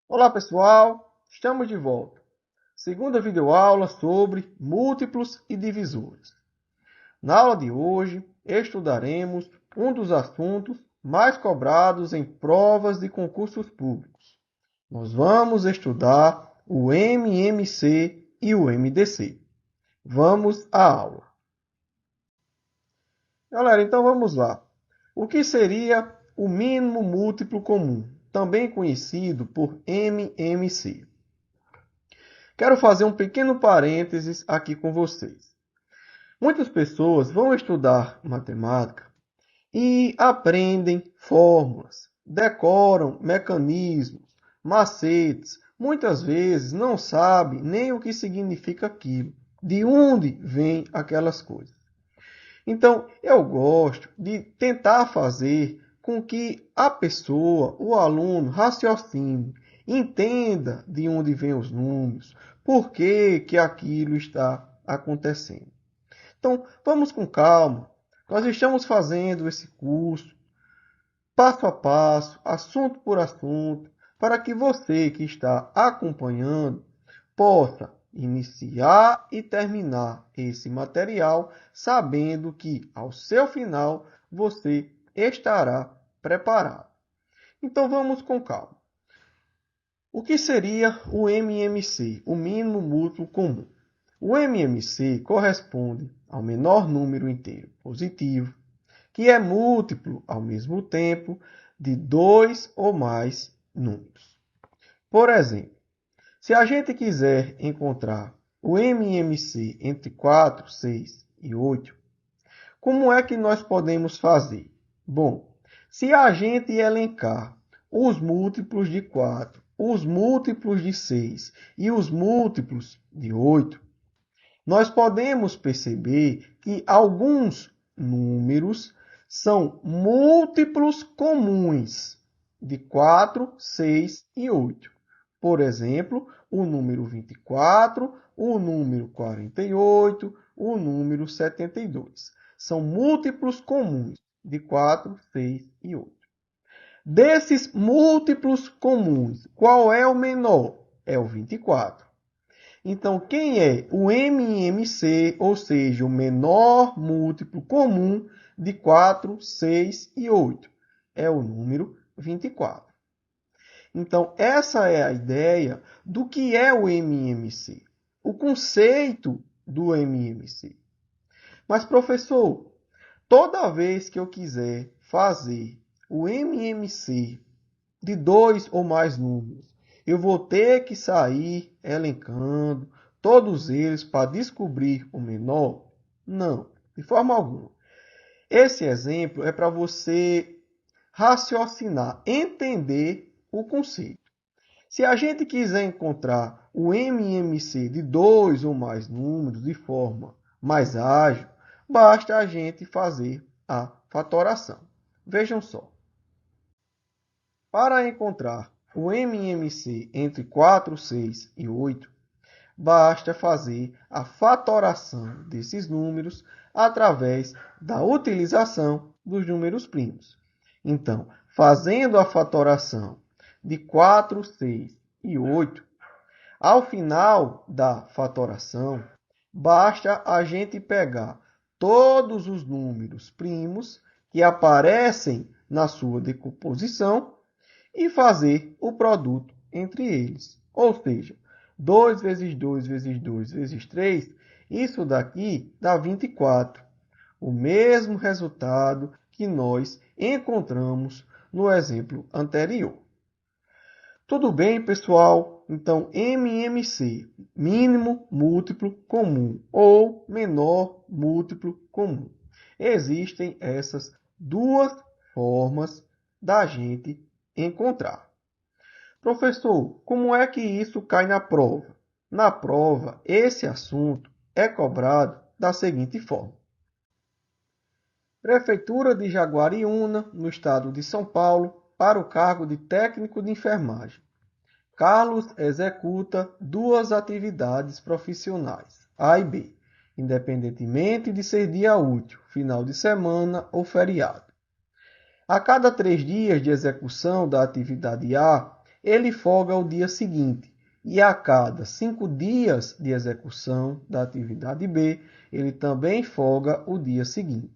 Olá pessoal, estamos de volta. Segunda videoaula sobre múltiplos e divisores. Na aula de hoje, estudaremos um dos assuntos mais cobrados em provas de concursos públicos. Nós vamos estudar o MMC e o MDC. Vamos à aula. Galera, então vamos lá. O que seria o mínimo múltiplo comum, também conhecido por MMC? Quero fazer um pequeno parênteses aqui com vocês. Muitas pessoas vão estudar matemática e aprendem fórmulas, decoram mecanismos, macetes, muitas vezes não sabem nem o que significa aquilo, de onde vêm aquelas coisas. Então, eu gosto de tentar fazer com que a pessoa, o aluno, raciocine, entenda de onde vêm os números, por que que aquilo está acontecendo. Então, vamos com calma. Nós estamos fazendo esse curso passo a passo, assunto por assunto, para que você que está acompanhando possa iniciar e terminar esse material sabendo que ao seu final você estará preparado. Então vamos com calma. O que seria o MMC, o mínimo múltiplo comum? O MMC corresponde ao menor número inteiro positivo, que é múltiplo ao mesmo tempo de dois ou mais números. Por exemplo, se a gente quiser encontrar o MMC entre 4, 6 e 8, como é que nós podemos fazer? Bom, se a gente elencar os múltiplos de 4, os múltiplos de 6 e os múltiplos de 8, nós podemos perceber que alguns números são múltiplos comuns de 4, 6 e 8. Por exemplo, o número 24, o número 48, o número 72. São múltiplos comuns de 4, 6 e 8. Desses múltiplos comuns, qual é o menor? É o 24. Então, quem é o MMC, ou seja, o menor múltiplo comum de 4, 6 e 8? É o número 24. Então, essa é a ideia do que é o MMC, o conceito do MMC. Mas, professor, toda vez que eu quiser fazer o MMC de dois ou mais números, eu vou ter que sair elencando todos eles para descobrir o menor? Não, de forma alguma. Esse exemplo é para você raciocinar, entender o conceito. Se a gente quiser encontrar o MMC de dois ou mais números de forma mais ágil, basta a gente fazer a fatoração. Vejam só. Para encontrar o MMC entre 4, 6 e 8, basta fazer a fatoração desses números através da utilização dos números primos. Então, fazendo a fatoração de 4, 6 e 8, ao final da fatoração, basta a gente pegar todos os números primos que aparecem na sua decomposição e fazer o produto entre eles. Ou seja, 2 vezes 2 vezes 2 vezes 3, isso daqui dá 24. O mesmo resultado que nós encontramos no exemplo anterior. Tudo bem, pessoal? Então, MMC, mínimo múltiplo comum ou menor múltiplo comum. Existem essas duas formas da gente encontrar. Professor, como é que isso cai na prova? Na prova, esse assunto é cobrado da seguinte forma. Prefeitura de Jaguariúna, no estado de São Paulo, para o cargo de técnico de enfermagem. Carlos executa duas atividades profissionais, A e B, independentemente de ser dia útil, final de semana ou feriado. A cada 3 dias de execução da atividade A, ele folga o dia seguinte. E a cada 5 dias de execução da atividade B, ele também folga o dia seguinte.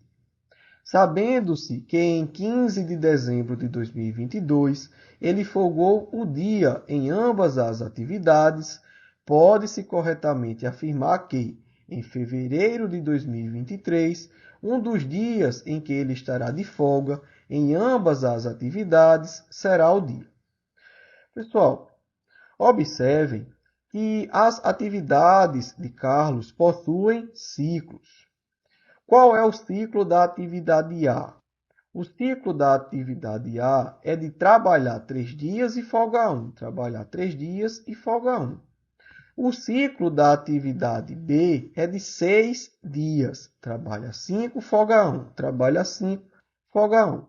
Sabendo-se que em 15 de dezembro de 2022 ele folgou o dia em ambas as atividades, pode-se corretamente afirmar que, em fevereiro de 2023, um dos dias em que ele estará de folga em ambas as atividades será o dia. Pessoal, observem que as atividades de Carlos possuem ciclos. Qual é o ciclo da atividade A? O ciclo da atividade A é de trabalhar 3 dias e folga 1. Trabalhar 3 dias e folga 1. O ciclo da atividade B é de 6 dias. Trabalha 5, folga 1. Trabalha 5, folga 1. O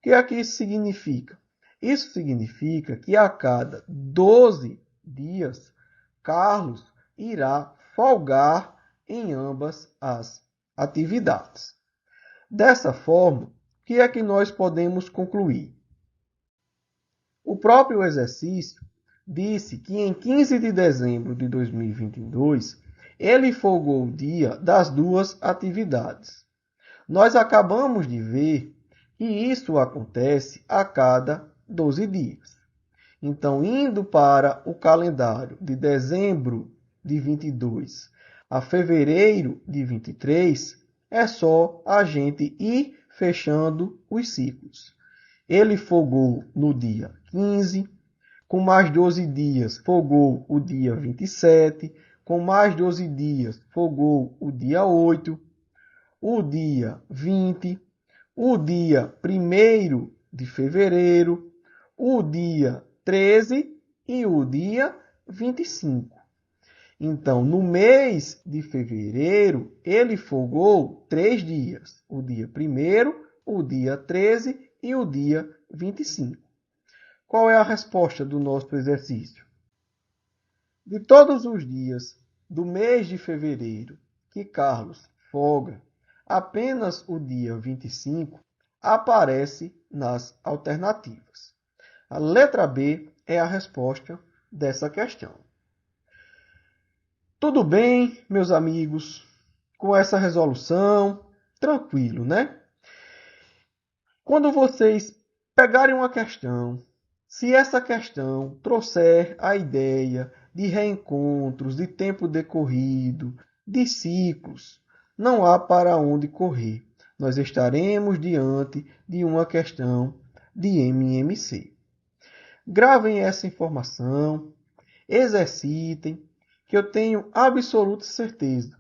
que é que isso significa? Isso significa que a cada 12 dias, Carlos irá folgar em ambas as atividades. Dessa forma, o que é que nós podemos concluir? O próprio exercício disse que em 15 de dezembro de 2022, ele folgou o dia das duas atividades. Nós acabamos de ver que isso acontece a cada 12 dias. Então, indo para o calendário de dezembro de 22 a fevereiro de 23, é só a gente ir fechando os ciclos. Ele folgou no dia 15, com mais 12 dias folgou o dia 27, com mais 12 dias folgou o dia 8, o dia 20, o dia 1º de fevereiro, o dia 13 e o dia 25. Então, no mês de fevereiro, ele folgou 3 dias. O dia 1º, o dia 13 e o dia 25. Qual é a resposta do nosso exercício? De todos os dias do mês de fevereiro que Carlos folga, apenas o dia 25 aparece nas alternativas. A letra B é a resposta dessa questão. Tudo bem, meus amigos, com essa resolução? Tranquilo, né? Quando vocês pegarem uma questão, se essa questão trouxer a ideia de reencontros, de tempo decorrido, de ciclos, não há para onde correr. Nós estaremos diante de uma questão de MMC. Gravem essa informação, exercitem, que eu tenho absoluta certeza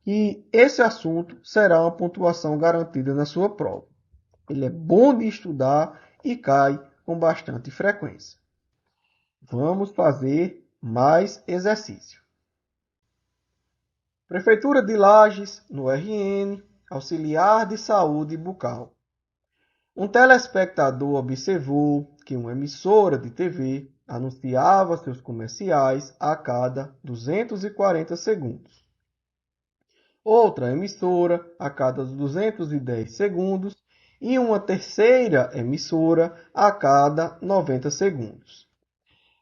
que esse assunto será uma pontuação garantida na sua prova. Ele é bom de estudar e cai com bastante frequência. Vamos fazer mais exercício. Prefeitura de Lages, no RN, auxiliar de saúde bucal. Um telespectador observou que uma emissora de TV anunciava seus comerciais a cada 240 segundos. Outra emissora a cada 210 segundos e uma terceira emissora a cada 90 segundos.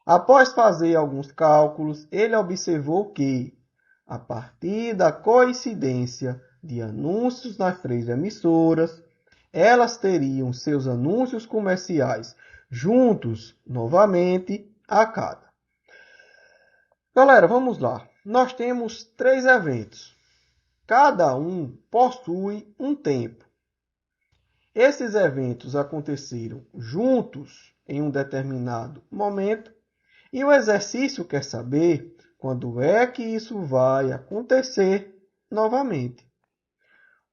Após fazer alguns cálculos, ele observou que, a partir da coincidência de anúncios nas 3 emissoras, elas teriam seus anúncios comerciais juntos novamente a cada. Galera, vamos lá. Nós temos 3 eventos. Cada um possui um tempo. Esses eventos aconteceram juntos em um determinado momento e o exercício quer saber quando é que isso vai acontecer novamente.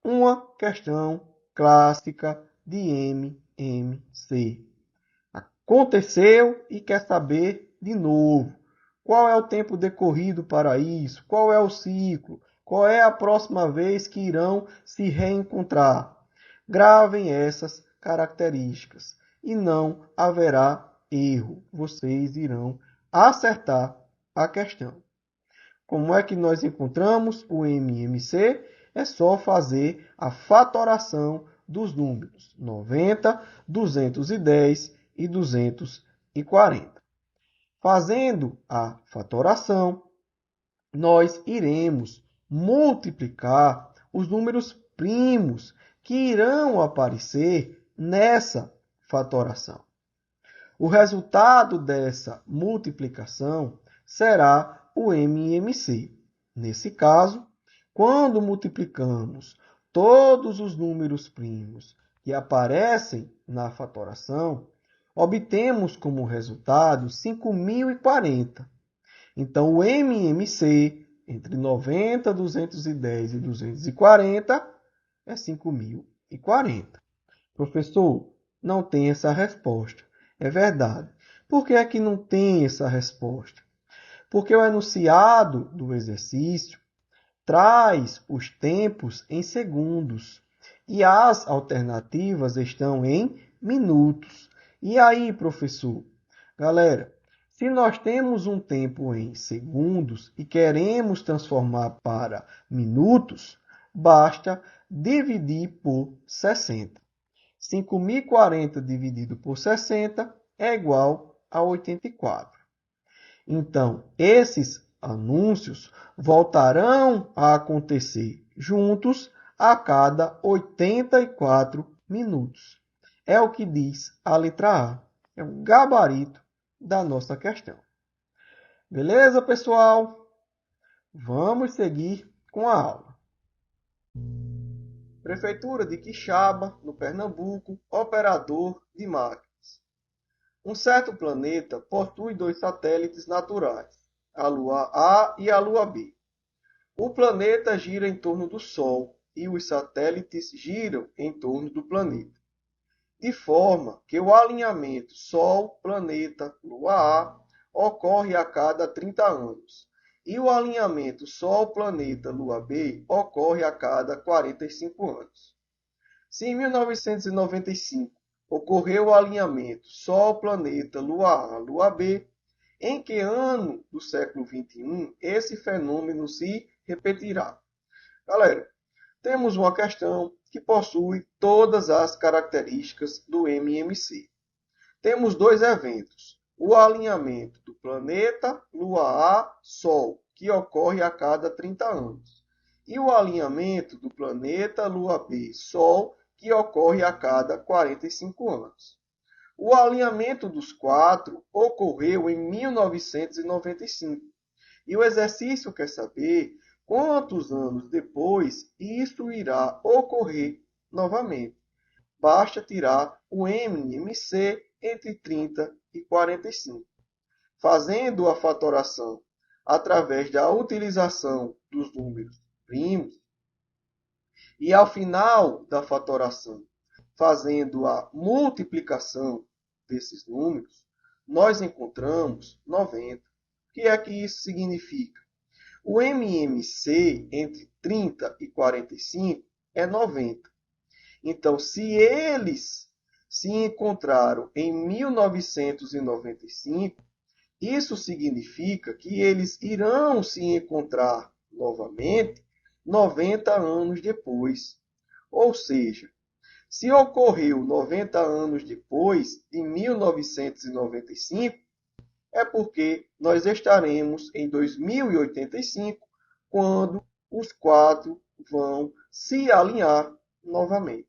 Uma questão clássica de MMC. Aconteceu e quer saber de novo. Qual é o tempo decorrido para isso? Qual é o ciclo? Qual é a próxima vez que irão se reencontrar? Gravem essas características e não haverá erro. Vocês irão acertar a questão. Como é que nós encontramos o MMC? É só fazer a fatoração dos números 90, 210 e 230. 240. Fazendo a fatoração, nós iremos multiplicar os números primos que irão aparecer nessa fatoração. O resultado dessa multiplicação será o MMC. Nesse caso, quando multiplicamos todos os números primos que aparecem na fatoração, obtemos como resultado 5.040. Então, o MMC entre 90, 210 e 240 é 5.040. Professor, não tem essa resposta. É verdade. Por que é que não tem essa resposta? Porque o enunciado do exercício traz os tempos em segundos e as alternativas estão em minutos. E aí, professor? Galera, se nós temos um tempo em segundos e queremos transformar para minutos, basta dividir por 60. 5.040 dividido por 60 é igual a 84. Então, esses anúncios voltarão a acontecer juntos a cada 84 minutos. É o que diz a letra A. É o gabarito da nossa questão. Beleza, pessoal? Vamos seguir com a aula. Prefeitura de Quixaba, no Pernambuco, operador de máquinas. Um certo planeta possui 2 satélites naturais, a Lua A e a Lua B. O planeta gira em torno do Sol e os satélites giram em torno do planeta, de forma que o alinhamento Sol-Planeta-Lua A ocorre a cada 30 anos e o alinhamento Sol-Planeta-Lua B ocorre a cada 45 anos. Se em 1995 ocorreu o alinhamento Sol-Planeta-Lua A, Lua B, em que ano do século XXI esse fenômeno se repetirá? Galera, temos uma questão que possui todas as características do MMC. Temos 2 eventos. O alinhamento do planeta Lua A, Sol, que ocorre a cada 30 anos. E o alinhamento do planeta Lua B, Sol, que ocorre a cada 45 anos. O alinhamento dos 4 ocorreu em 1995. E o exercício quer saber quantos anos depois isso irá ocorrer novamente. Basta tirar o MMC entre 30 e 45. Fazendo a fatoração através da utilização dos números primos, e ao final da fatoração, fazendo a multiplicação desses números, nós encontramos 90. O que é que isso significa? O MMC entre 30 e 45 é 90. Então, se eles se encontraram em 1995, isso significa que eles irão se encontrar novamente 90 anos depois. Ou seja, se ocorreu 90 anos depois de 1995, é porque nós estaremos em 2085, quando os 4 vão se alinhar novamente.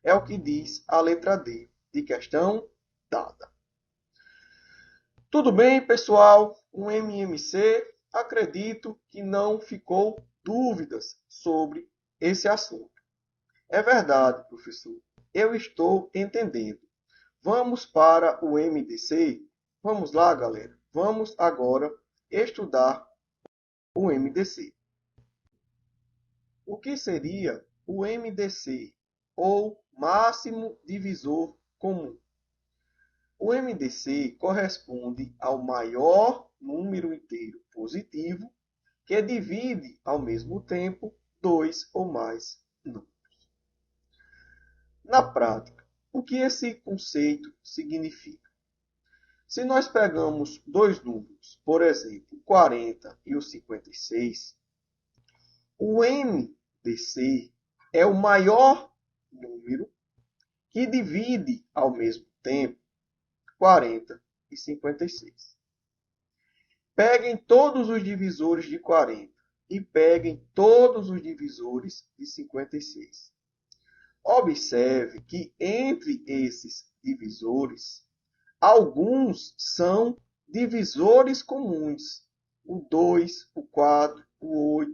É o que diz a letra D de questão dada. Tudo bem, pessoal? Um MMC, acredito que não ficou dúvidas sobre esse assunto. É verdade, professor. Eu estou entendendo. Vamos para o MDC? Vamos lá, galera. Vamos agora estudar o MDC. O que seria o MDC, ou máximo divisor comum? O MDC corresponde ao maior número inteiro positivo que divide, ao mesmo tempo, 2 ou mais números. Na prática, o que esse conceito significa? Se nós pegamos 2 números, por exemplo, o 40 e o 56, o MDC é o maior número que divide, ao mesmo tempo, 40 e 56. Peguem todos os divisores de 40 e peguem todos os divisores de 56. Observe que entre esses divisores, alguns são divisores comuns. O 2, o 4, o 8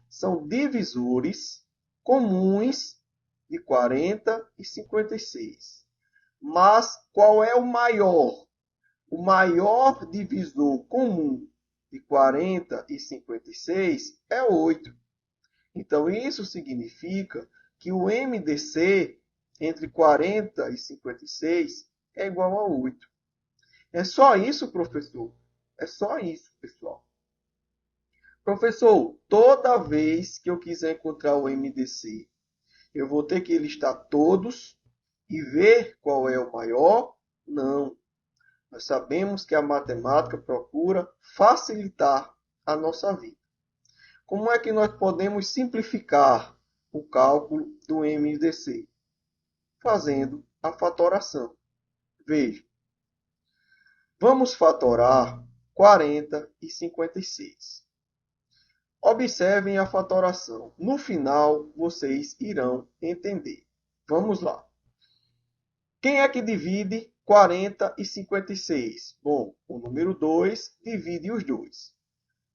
são divisores comuns de 40 e 56. Mas qual é o maior? O maior divisor comum de 40 e 56 é 8. Então, isso significa que o MDC entre 40 e 56 é igual a 8. É só isso, professor? É só isso, pessoal. Professor, toda vez que eu quiser encontrar o MDC, eu vou ter que listar todos e ver qual é o maior? Não. Nós sabemos que a matemática procura facilitar a nossa vida. Como é que nós podemos simplificar o cálculo do MDC? Fazendo a fatoração. Veja, vamos fatorar 40 e 56. Observem a fatoração. No final, vocês irão entender. Vamos lá. Quem é que divide 40 e 56? Bom, o número 2 divide os dois.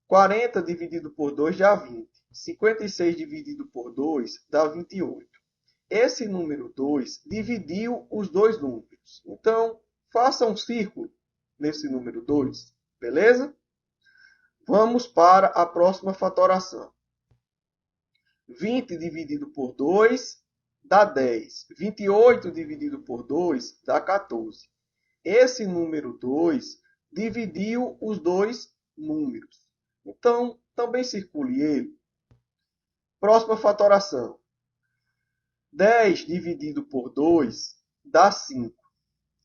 40 dividido por 2 dá 20. 56 dividido por 2 dá 28. Esse número 2 dividiu os dois números. Então, faça um círculo nesse número 2. Beleza? Vamos para a próxima fatoração. 20 dividido por 2 dá 10. 28 dividido por 2 dá 14. Esse número 2 dividiu os dois números. Então, também circule ele. Próxima fatoração. 10 dividido por 2 dá 5.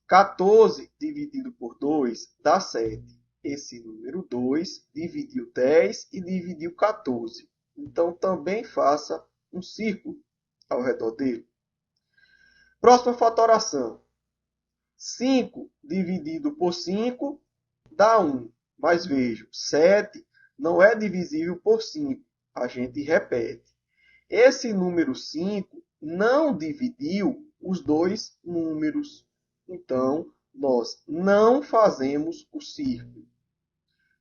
14 dividido por 2 dá 7. Esse número 2 dividiu 10 e dividiu 14. Então, também faça um círculo ao redor dele. Próxima fatoração. 5 dividido por 5 dá 1. Mas veja, 7 não é divisível por 5. A gente repete. Esse número 5 não dividiu os dois números. Então, nós não fazemos o círculo.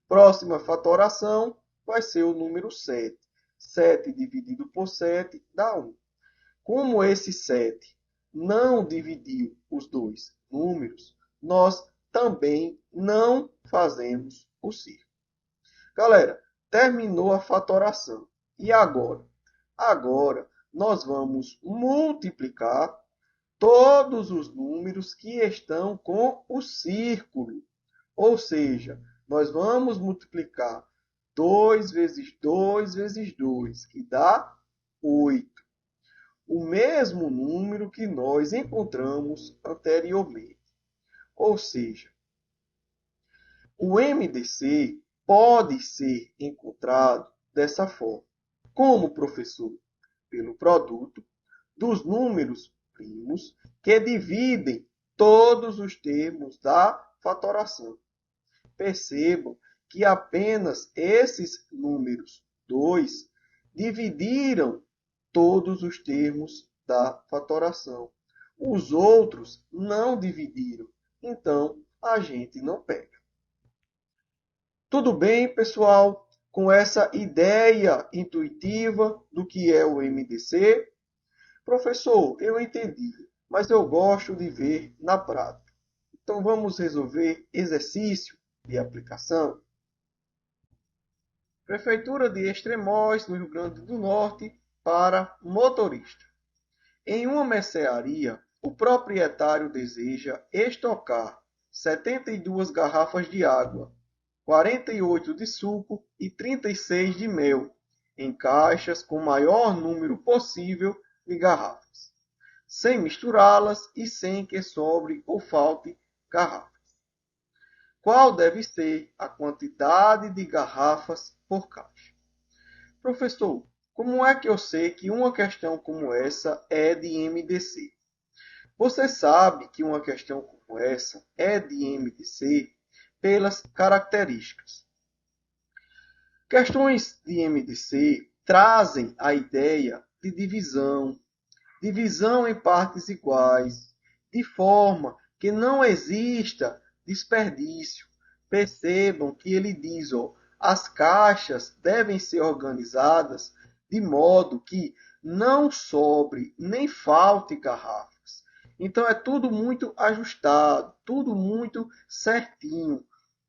Próxima fatoração vai ser o número 7. 7 dividido por 7 dá 1. Como esse 7 não dividiu os dois números, nós também não fazemos o círculo. Galera, terminou a fatoração. E agora? Agora, nós vamos multiplicar todos os números que estão com o círculo. Ou seja, nós vamos multiplicar 2 vezes 2 vezes 2, que dá 8. O mesmo número que nós encontramos anteriormente. Ou seja, o MDC pode ser encontrado dessa forma. Como, professor? Pelo produto dos números primos que dividem todos os termos da fatoração. Percebam que apenas esses números 2 dividiram todos os termos da fatoração. Os outros não dividiram, então a gente não pega. Tudo bem, pessoal? Com essa ideia intuitiva do que é o MDC? Professor, eu entendi, mas eu gosto de ver na prática. Então vamos resolver exercício de aplicação. Prefeitura de Extremóis, no Rio Grande do Norte, para motorista. Em uma mercearia, o proprietário deseja estocar 72 garrafas de água, 48 de suco e 36 de mel, em caixas com o maior número possível de garrafas, sem misturá-las e sem que sobre ou falte garrafas. Qual deve ser a quantidade de garrafas por caixa? Professor, como é que eu sei que uma questão como essa é de MDC? Você sabe que uma questão como essa é de MDC pelas características. Questões de MDC trazem a ideia de divisão em partes iguais, de forma que não exista desperdício. Percebam que ele diz, as caixas devem ser organizadas de modo que não sobre nem falte garrafas. Então é tudo muito ajustado, tudo muito certinho,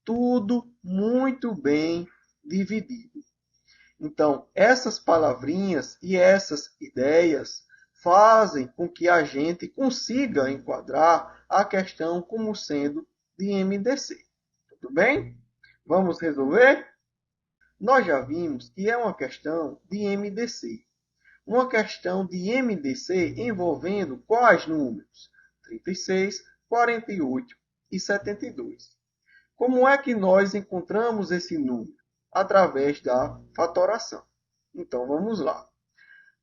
tudo muito bem dividido. Então, essas palavrinhas e essas ideias fazem com que a gente consiga enquadrar a questão como sendo de MDC. Tudo bem? Vamos resolver? Nós já vimos que é uma questão de MDC. Uma questão de MDC envolvendo quais números? 36, 48 e 72. Como é que nós encontramos esse número? Através da fatoração. Então, vamos lá.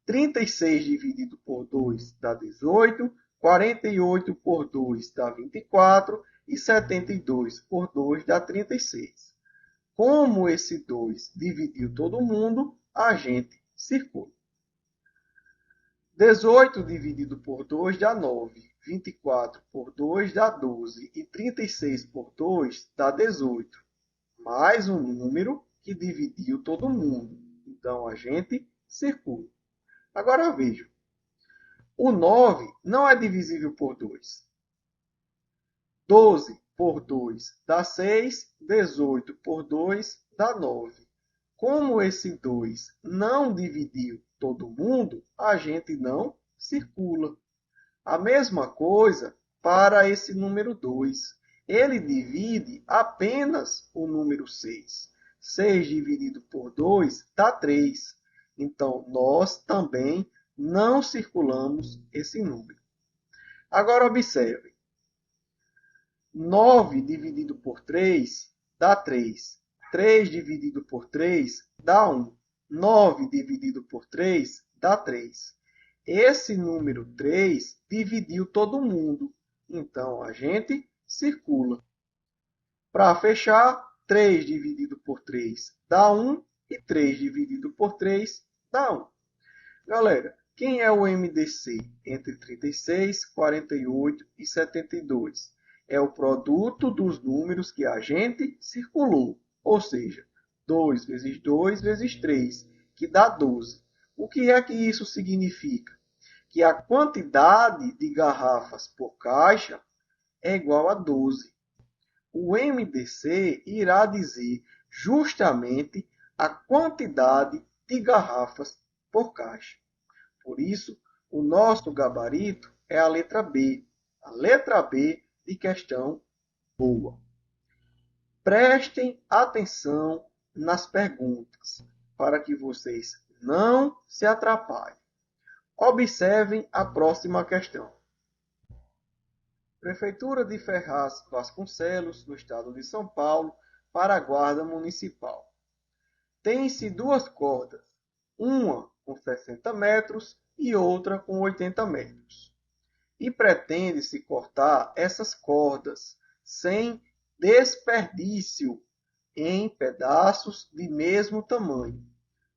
36 dividido por 2 dá 18, 48 por 2 dá 24 e 72 por 2 dá 36. Como esse 2 dividiu todo mundo, a gente circula. 18 dividido por 2 dá 9, 24 por 2 dá 12 e 36 por 2 dá 18. Mais um número que dividiu todo mundo. Então, a gente circula. Agora vejam. O 9 não é divisível por 2. 12 por 2 dá 6, 18 por 2 dá 9. Como esse 2 não dividiu todo mundo, a gente não circula. A mesma coisa para esse número 2. Ele divide apenas o número 6. 6 dividido por 2 dá 3. Então, nós também não circulamos esse número. Agora, observe. 9 dividido por 3 dá 3. 3 dividido por 3 dá 1. 9 dividido por 3 dá 3. Esse número 3 dividiu todo mundo. Então, a gente circula. Para fechar, 3 dividido por 3 dá 1 e 3 dividido por 3 dá 1. Galera, quem é o MDC entre 36, 48 e 72? É o produto dos números que a gente circulou, ou seja, 2 vezes 2 vezes 3, que dá 12. O que é que isso significa? Que a quantidade de garrafas por caixa é igual a 12. O MDC irá dizer justamente a quantidade de garrafas por caixa. Por isso, o nosso gabarito é a letra B. A letra B de questão boa. Prestem atenção nas perguntas, para que vocês não se atrapalhem. Observem a próxima questão. Prefeitura de Ferraz Vasconcelos, no estado de São Paulo, para a Guarda Municipal. Tem-se duas cordas, uma com 60 metros e outra com 80 metros. E pretende-se cortar essas cordas sem desperdício em pedaços de mesmo tamanho,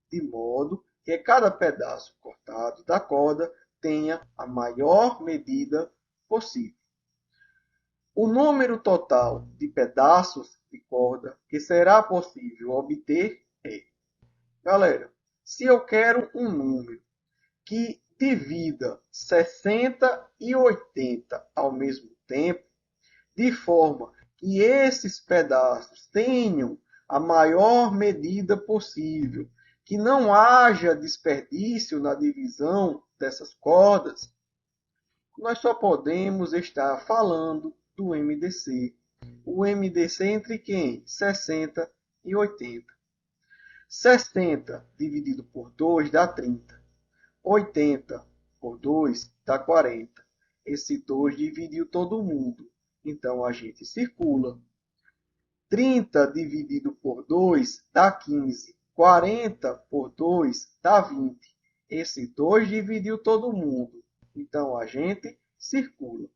de modo que cada pedaço cortado da corda tenha a maior medida possível. O número total de pedaços de corda que será possível obter é... Galera, se eu quero um número que divida 60 e 80 ao mesmo tempo, de forma que esses pedaços tenham a maior medida possível, que não haja desperdício na divisão dessas cordas, nós só podemos estar falando do MDC. O MDC entre quem? 60 e 80. 60 dividido por 2 dá 30. 80 por 2 dá 40. Esse 2 dividiu todo mundo. Então, a gente circula. 30 dividido por 2 dá 15. 40 por 2 dá 20. Esse 2 dividiu todo mundo. Então, a gente circula.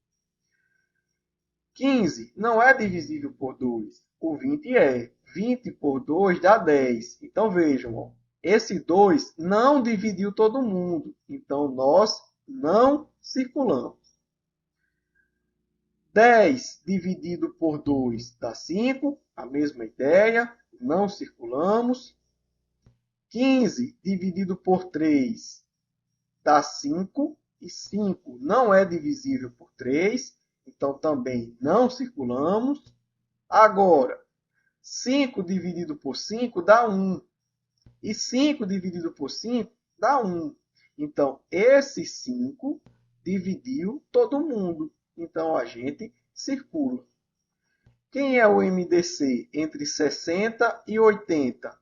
15 não é divisível por 2. O 20 é. 20 por 2 dá 10. Então, vejam, ó, esse 2 não dividiu todo mundo. Então, nós não circulamos. 10 dividido por 2 dá 5. A mesma ideia, não circulamos. 15 dividido por 3 dá 5. E 5 não é divisível por 3. Então, também não circulamos. Agora, 5 dividido por 5 dá 1. E 5 dividido por 5 dá 1. Então, esse 5 dividiu todo mundo. Então, a gente circula. Quem é o MDC entre 60 e 80?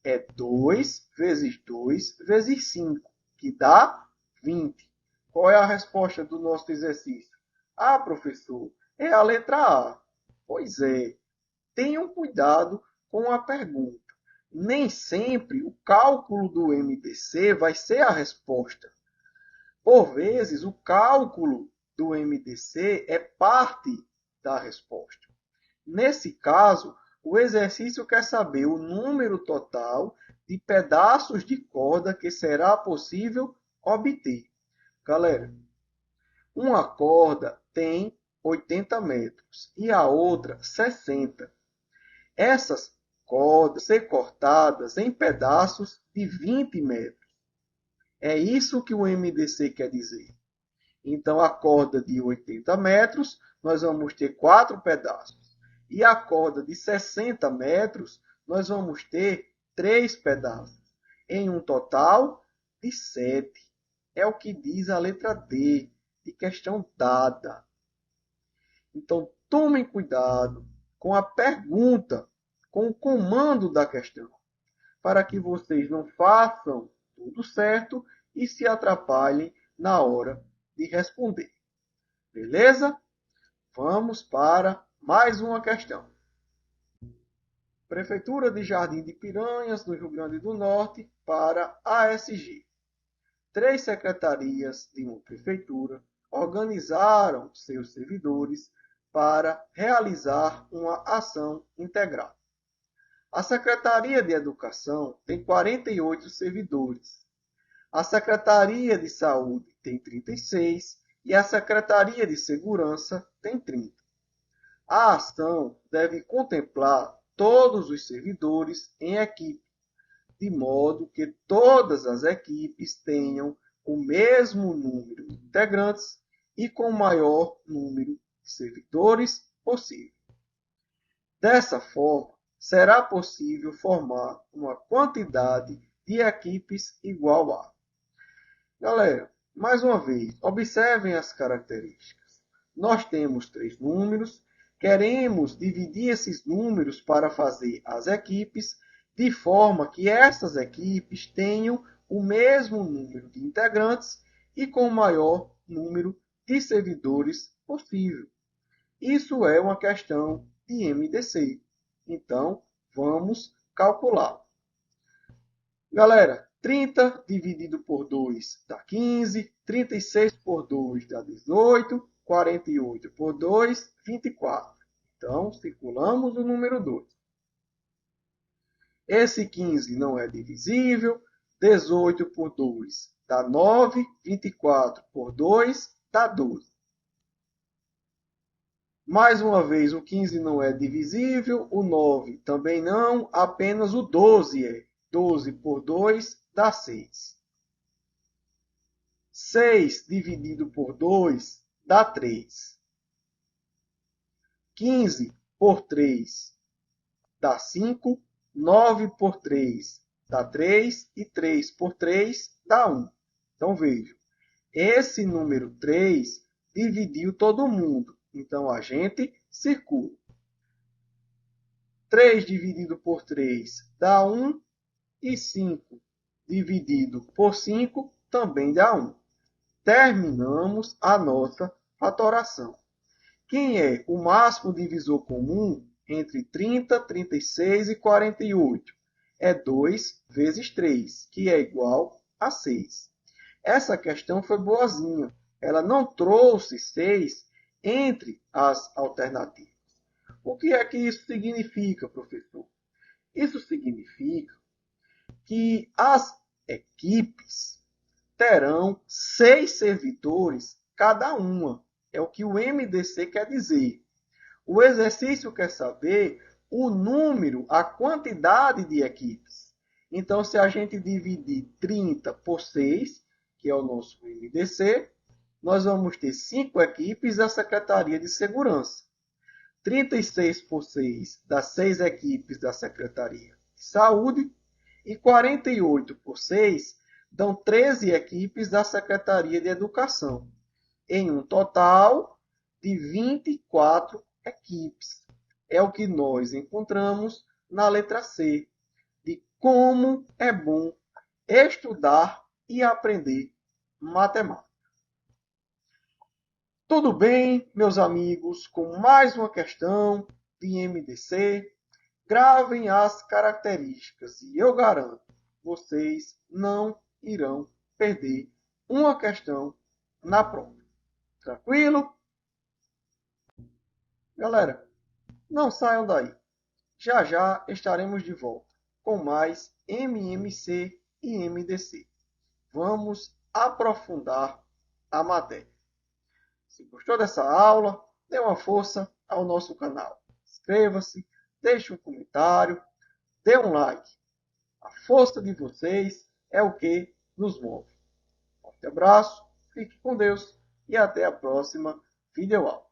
É 2 vezes 2 vezes 5, que dá 20. Qual é a resposta do nosso exercício? Ah, professor, é a letra A. Pois é. Tenham cuidado com a pergunta. Nem sempre o cálculo do MDC vai ser a resposta. Por vezes, o cálculo do MDC é parte da resposta. Nesse caso, o exercício quer saber o número total de pedaços de corda que será possível obter. Galera, uma corda tem 80 metros e a outra 60. Essas cordas ser cortadas em pedaços de 20 metros. É isso que o MDC quer dizer. Então, a corda de 80 metros, nós vamos ter 4 pedaços. E a corda de 60 metros, nós vamos ter 3 pedaços. Em um total de 7. É o que diz a letra D, de questão dada. Então, tomem cuidado com a pergunta, com o comando da questão, para que vocês não façam tudo certo e se atrapalhem na hora de responder. Beleza? Vamos para mais uma questão. Prefeitura de Jardim de Piranhas, no Rio Grande do Norte, para ASG. 3 secretarias de uma prefeitura organizaram seus servidores para realizar uma ação integrada. A Secretaria de Educação tem 48 servidores. A Secretaria de Saúde tem 36 e a Secretaria de Segurança tem 30. A ação deve contemplar todos os servidores em equipe, de modo que todas as equipes tenham o mesmo número de integrantes e com o maior número de servidores possível. Dessa forma, será possível formar uma quantidade de equipes igual a. Galera, mais uma vez, observem as características. Nós temos 3 números, queremos dividir esses números para fazer as equipes, de forma que essas equipes tenham o mesmo número de integrantes e com o maior número de servidores possível. Isso é uma questão de MDC. Então, vamos calcular. Galera, 30 dividido por 2 dá 15, 36 por 2 dá 18, 48 por 2, 24. Então, circulamos o número 2. Esse 15 não é divisível. 18 por 2 dá 9. 24 por 2 dá 12. Mais uma vez, o 15 não é divisível. O 9 também não. Apenas o 12 é. 12 por 2 dá 6. 6 dividido por 2 dá 3. 15 por 3 dá 5. 9 por 3 dá 3 e 3 por 3 dá 1. Então, vejam, esse número 3 dividiu todo mundo. Então, a gente circula. 3 dividido por 3 dá 1 e 5 dividido por 5 também dá 1. Terminamos a nossa fatoração. Quem é o máximo divisor comum entre 30, 36 e 48? É 2 vezes 3, que é igual a 6. Essa questão foi boazinha. Ela não trouxe 6 entre as alternativas. O que é que isso significa, professor? Isso significa que as equipes terão 6 servidores cada uma. É o que o MDC quer dizer. O exercício quer saber o número, a quantidade de equipes. Então, se a gente dividir 30 por 6, que é o nosso MDC, nós vamos ter 5 equipes da Secretaria de Segurança. 36 por 6 dá 6 equipes da Secretaria de Saúde e 48 por 6 dão 13 equipes da Secretaria de Educação, em um total de 24 equipes. É o que nós encontramos na letra C, de como é bom estudar e aprender matemática. Tudo bem, meus amigos, com mais uma questão de MDC. Gravem as características e eu garanto, vocês não irão perder uma questão na prova. Tranquilo? Galera, não saiam daí. Já já estaremos de volta com mais MMC e MDC. Vamos aprofundar a matéria. Se gostou dessa aula, dê uma força ao nosso canal. Inscreva-se, deixe um comentário, dê um like. A força de vocês é o que nos move. Um forte abraço, fique com Deus e até a próxima videoaula.